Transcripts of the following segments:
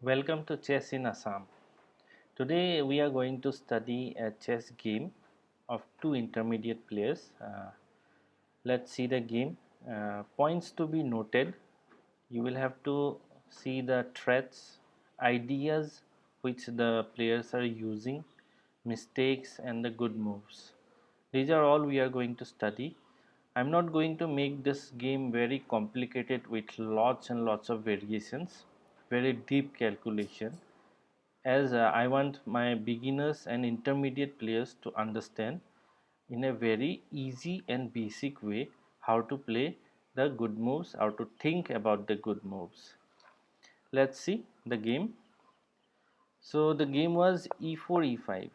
Welcome to Chess in Assam. Today we are going to study a chess game of two intermediate players. Let's see the game. Points to be noted. You will have to see the threats, ideas which the players are using, mistakes and the good moves. These are all we are going to study. I'm not going to make this game very complicated with lots and lots of variations, very deep calculation, as I want my beginners and intermediate players to understand in a very easy and basic way how to play the good moves, how to think about the good moves. Let's see the game. So the game was e4 e5,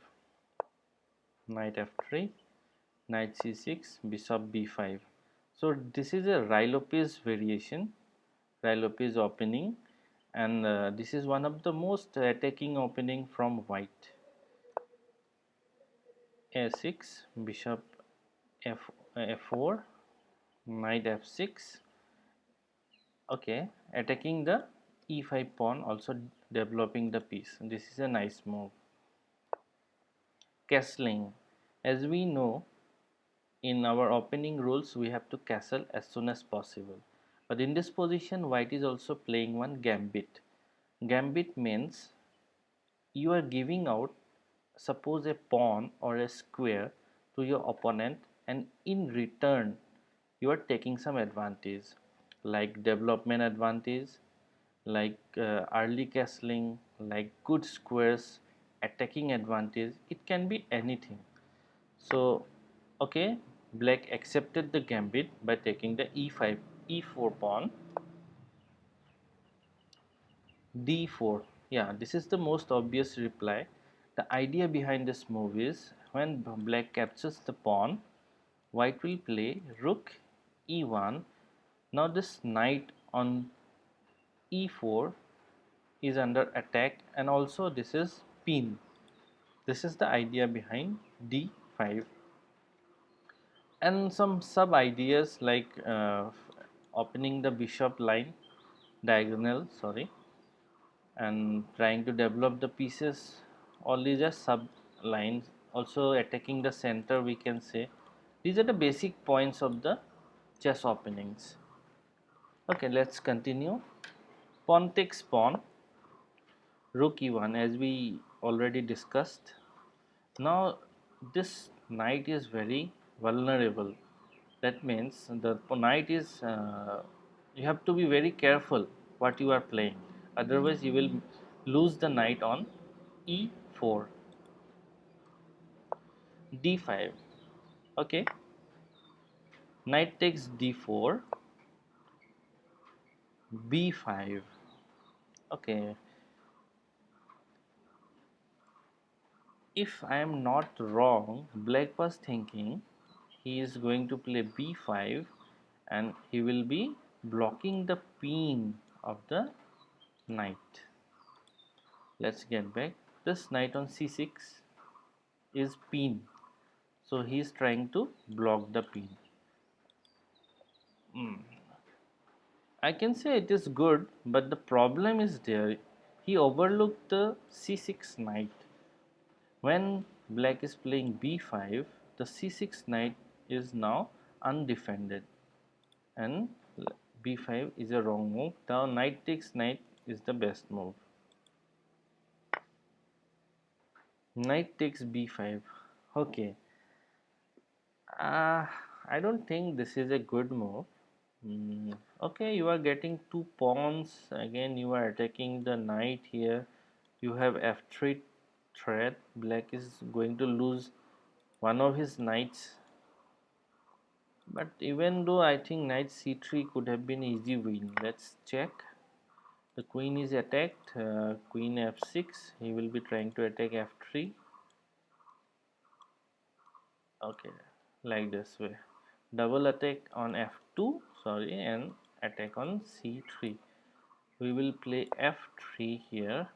knight f3, knight c6, bishop b5. So this is a Rai-Lopez variation, Rai-Lopez opening, and this is one of the most attacking opening from white. a6, bishop f4, knight f6. Okay, attacking the e5 pawn, also developing the piece. This is a nice move. Castling. As we know, in our opening rules we have to castle as soon as possible, but in this position white is also playing one gambit. Gambit means you are giving out, suppose, a pawn or a square to your opponent, and in return you are taking some advantage, like development advantage, like early castling, like good squares, attacking advantage. It can be anything. So okay, black accepted the gambit by taking the e5 e4 pawn, d4. Yeah, this is the most obvious reply. The idea behind this move is when black captures the pawn, white will play rook e1. Now this knight on e4 is under attack, and also this is pin. This is the idea behind d5, and some sub ideas like opening the bishop line diagonal, sorry, and trying to develop the pieces. All these are sub lines. Also attacking the center, we can say. These are the basic points of the chess openings. Okay, let's continue. Pawn takes pawn, rook e1, as we already discussed. Now this knight is very vulnerable. That means the knight is you have to be very careful what you are playing, otherwise you will lose the knight on e4. d5. Okay, knight takes d4, b5. Okay, if I am not wrong, black was thinking he is going to play b5 and he will be blocking the pin of the knight. Let's get back. This knight on c6 is pin, so he is trying to block the pin. I can say it is good, but the problem is there. He overlooked the c6 knight. When black is playing b5, the c6 knight is now undefended, and b5 is a wrong move. Now knight takes knight is the best move. Knight takes b5. Okay, I don't think this is a good move. Okay, you are getting two pawns. Again, you are attacking the knight here. You have f3 threat. Black is going to lose one of his knights. But even though I think knight c3 could have been easy win. Let's check. The queen is attacked. Queen f6. He will be trying to attack f3. Okay, like this way. Double attack on f2, sorry, and attack on c3. We will play f3 here,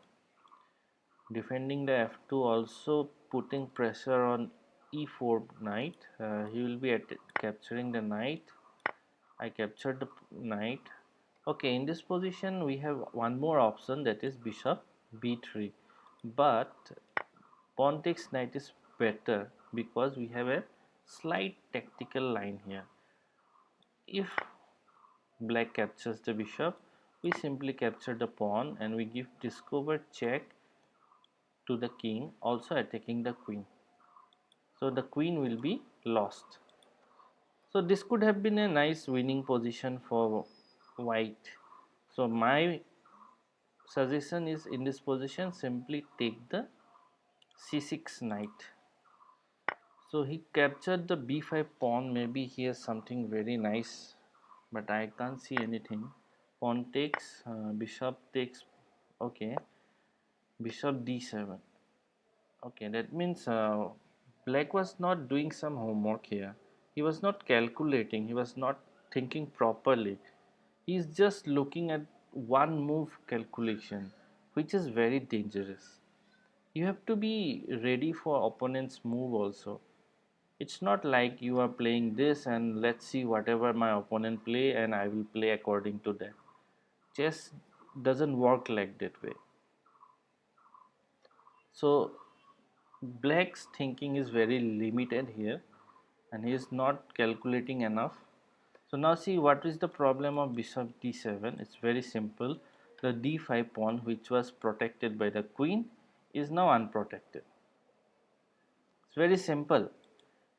defending the f2, also putting pressure on e4 knight. He will be capturing the knight. I captured the knight. Okay, in this position we have one more option, that is bishop b3, but pawn takes knight is better because we have a slight tactical line here. If black captures the bishop, we simply capture the pawn and we give discover check to the king, also attacking the queen. So the queen will be lost. So this could have been a nice winning position for white. So my suggestion is, in this position simply take the c6 knight. So he captured the b5 pawn, maybe he has something very nice, but I can't see anything. Pawn takes, bishop takes, okay, bishop d7. Okay, that means black was not doing some homework here. He was not calculating, he was not thinking properly. He is just looking at one move calculation, which is very dangerous. You have to be ready for opponent's move also. It's not like you are playing this and let's see whatever my opponent play and I will play according to that. Chess doesn't work like that way. So black's thinking is very limited here and he is not calculating enough. So now see what is the problem of bishop d7. It's very simple. The d5 pawn, which was protected by the queen, is now unprotected. It's very simple.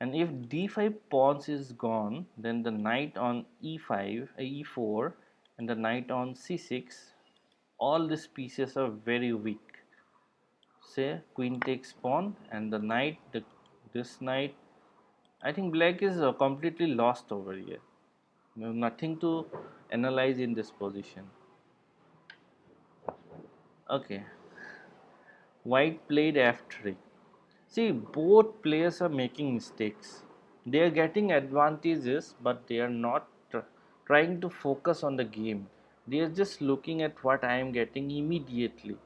And if d5 pawns is gone, then the knight on e5, e4 and the knight on c6, all these pieces are very weak. Say queen takes pawn and the knight, this knight, I think black is completely lost over here. Nothing to analyze in this position. Okay, white played f3. See, both players are making mistakes. They are getting advantages, but they are not trying to focus on the game. They are just looking at what I am getting immediately.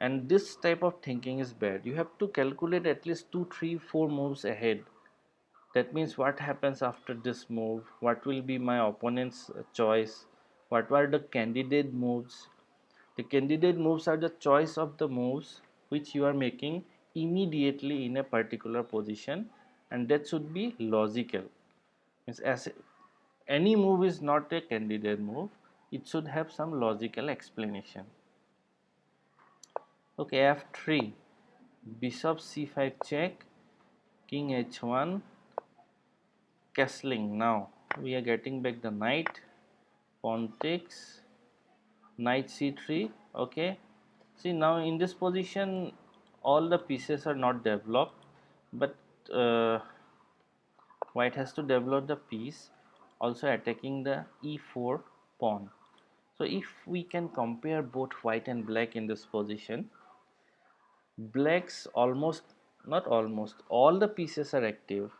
And this type of thinking is bad. You have to calculate at least 2, 3, 4 moves ahead. That means what happens after this move, what will be my opponent's choice, what were the candidate moves. The candidate moves are the choice of the moves which you are making immediately in a particular position, and that should be logical. Means as any move is not a candidate move, it should have some logical explanation. Okay, f3, bishop c5 check, king h1, castling. Now we are getting back the knight, pawn takes, knight c3. Okay, see now in this position all the pieces are not developed, but white has to develop the piece, also attacking the e4 pawn. So if we can compare both white and black in this position, black's almost, not almost, all the pieces are active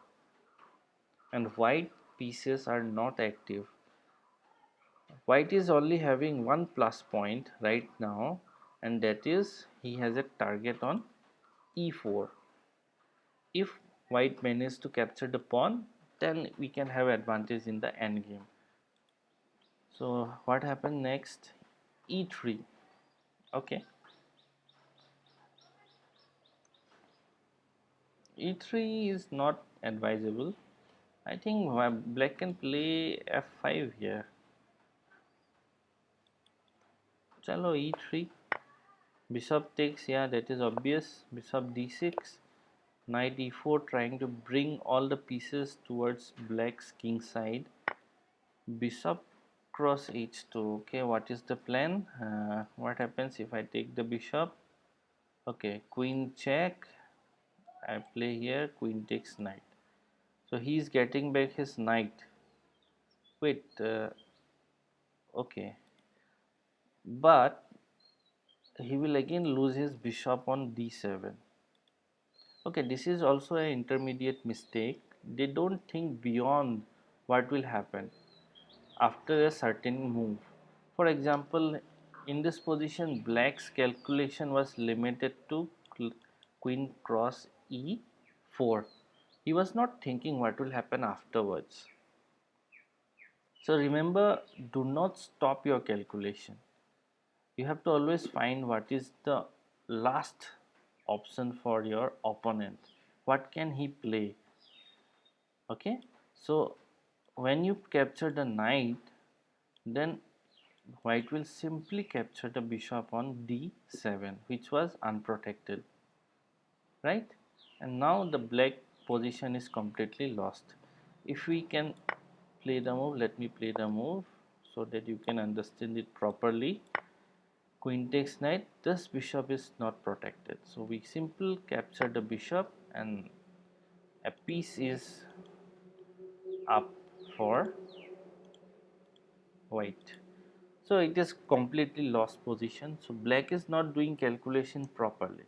and white pieces are not active. White is only having one plus point right now, and that is he has a target on e4. If white manages to capture the pawn, then we can have advantage in the endgame. So what happened next? e3. Okay, e3 is not advisable. I think black can play f5 here. Chalo, e3, bishop takes, yeah, that is obvious. Bishop d6, knight e4, trying to bring all the pieces towards black's king side. Bishop cross h2. Okay, what is the plan? What happens if I take the bishop? Okay, queen check. I play here, queen takes knight. So he is getting back his knight. Wait, okay, but he will again lose his bishop on d7. Okay, this is also an intermediate mistake. They don't think beyond what will happen after a certain move. For example, in this position, black's calculation was limited to queen cross e4. He was not thinking what will happen afterwards. So remember, do not stop your calculation. You have to always find what is the last option for your opponent. What can he play? Okay, so when you capture the knight, then white will simply capture the bishop on d7, which was unprotected, right? And now the black position is completely lost. If we can play the move, let me play the move so that you can understand it properly. Queen takes knight, this bishop is not protected, so we simply capture the bishop and a piece is up for white. So it is completely lost position, so black is not doing calculation properly.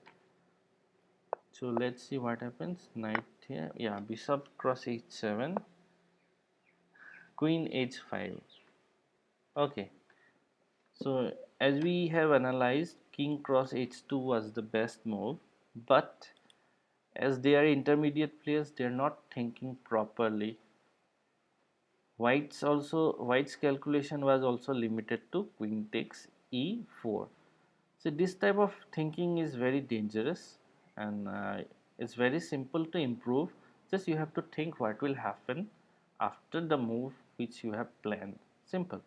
So let's see what happens. Knight here, yeah, bishop cross h7, queen h5. Okay, so as we have analyzed, king cross h2 was the best move, but as they are intermediate players, they are not thinking properly. White's calculation was also limited to queen takes e4. So this type of thinking is very dangerous, and it's very simple to improve. Just you have to think what will happen after the move which you have planned. Simple.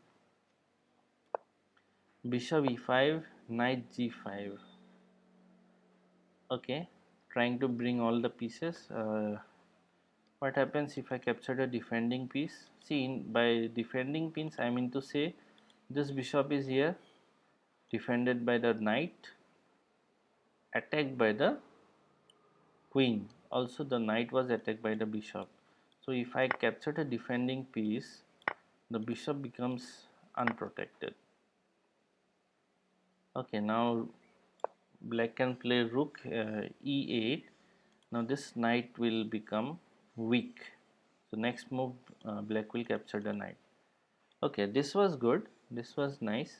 Bishop e5, knight g5. Okay, trying to bring all the pieces. What happens if I capture the defending piece? See, by defending pins, I mean to say this bishop is here, defended by the knight, attacked by the queen. Also, the knight was attacked by the bishop. So, if I capture the defending piece, the bishop becomes unprotected. Okay, now black can play rook e8. Now, this knight will become weak. So, next move, black will capture the knight. Okay, this was good. This was nice.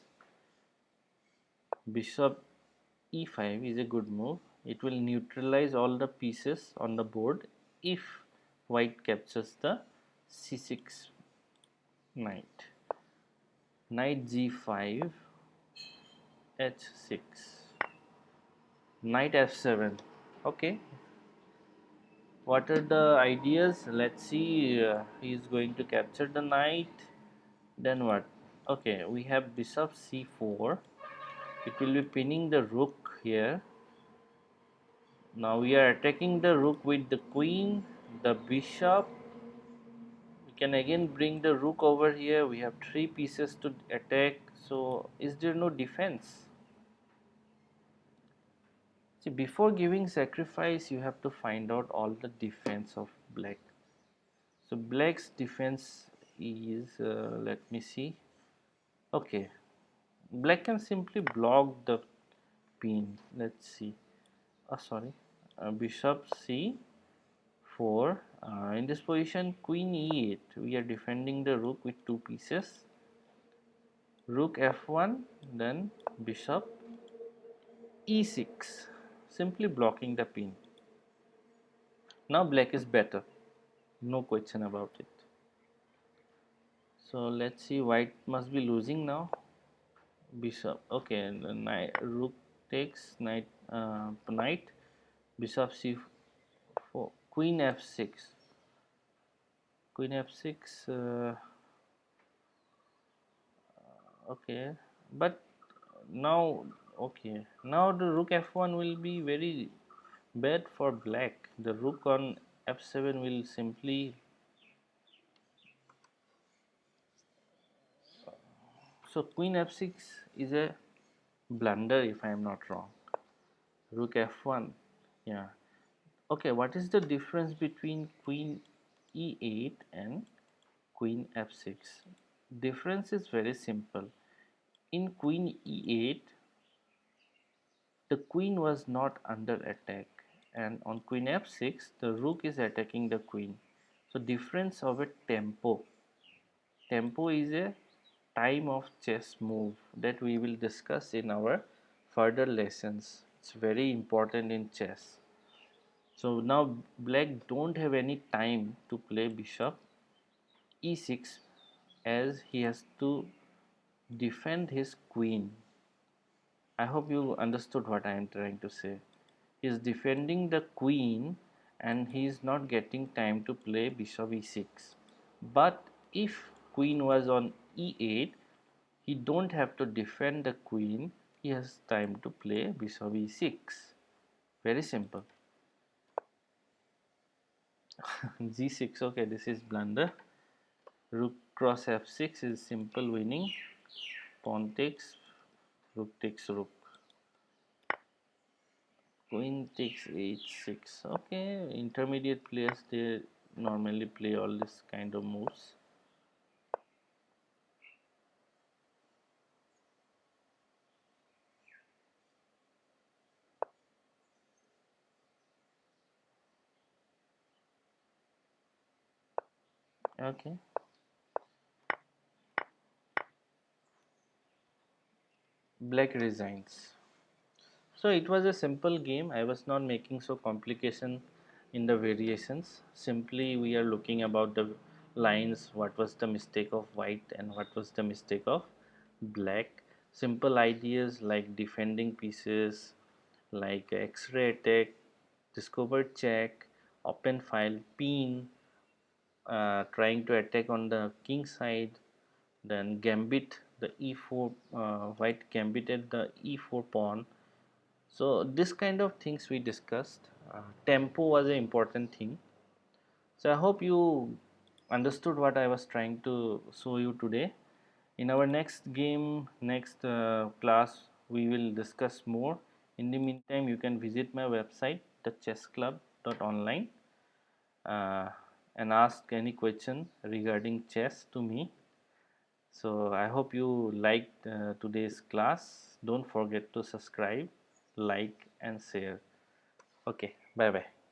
Bishop e5 is a good move. It will neutralize all the pieces on the board if white captures the c6 knight. Knight g5, h6, knight f7. Okay, what are the ideas? Let's see. He is going to capture the knight. Then what? Okay, we have bishop c4. It will be pinning the rook here. Now we are attacking the rook with the queen, the bishop. We can again bring the rook over here. We have three pieces to attack. So is there no defense? See, before giving sacrifice, you have to find out all the defense of black. So black's defense is, let me see. Okay, black can simply block the pin. Let's see. Oh, sorry. Bishop c4. In this position, queen e8. We are defending the rook with two pieces. Rook f1, then bishop e6. Simply blocking the pin. Now black is better. No question about it. So let's see, white must be losing now. Bishop. Okay, the knight, rook takes knight, knight. Bishop c4. Queen f6. Queen f6. Okay, but now, okay, now the rook f1 will be very bad for black. The rook on f7 will simply, so queen f6 is a blunder if I am not wrong. Rook f1, yeah. Okay, what is the difference between queen e8 and queen f6? Difference is very simple. In queen e8, the queen was not under attack, and on queen f6 the rook is attacking the queen. So difference of a tempo is a time of chess move that we will discuss in our further lessons. It's very important in chess. So now black don't have any time to play bishop e6 as he has to defend his queen. I hope you understood what I am trying to say. He is defending the queen and he is not getting time to play bishop e6. But if queen was on e8, he don't have to defend the queen, he has time to play bishop e6. Very simple. g6, okay, this is blunder. Rook cross f6 is simple winning. Pawn takes, rook takes rook. Queen takes h6. Okay, intermediate players, they normally play all this kind of moves. Okay, black resigns. So it was a simple game. I was not making so complication in the variations. Simply we are looking about the lines, what was the mistake of white and what was the mistake of black. Simple ideas like defending pieces, like X-ray attack, discovered check, open file, pin, trying to attack on the king side, then gambit the e4, white gambited the e4 pawn. So this kind of things we discussed. Tempo was an important thing. So I hope you understood what I was trying to show you today. In our next game, next class, we will discuss more. In the meantime, you can visit my website, thechessclub.online, uh, and ask any question regarding chess to me. So I hope you liked today's class. Don't forget to subscribe, like, and share. Okay, bye bye.